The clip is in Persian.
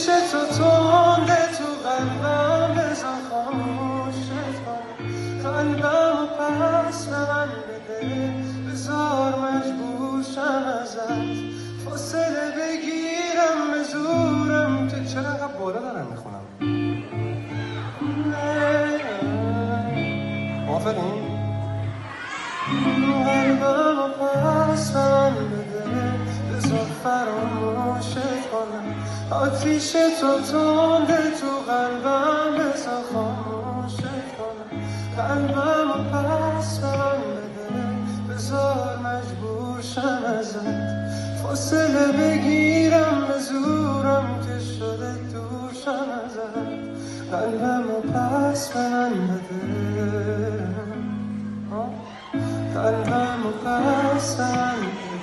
آتیش تو تنده تو قلبم بزن خاموشت کنم قلبم و پس به من بده بذار مجبورشم ازت فاصله بگیرم به زورم که چرا اینقدر بالا دارم میخونم موافقین؟ قلبم و پس به من بده بذار فراموشت کنم آتیش تو تنده تو قلبم بذار خاموشت کنم قلبم و پس به من بده بذار مجبورشم ازت فاصله بگیرم به زورم که شده دورشم ازت قلبم و پس به من بده قلبم و پس به من بده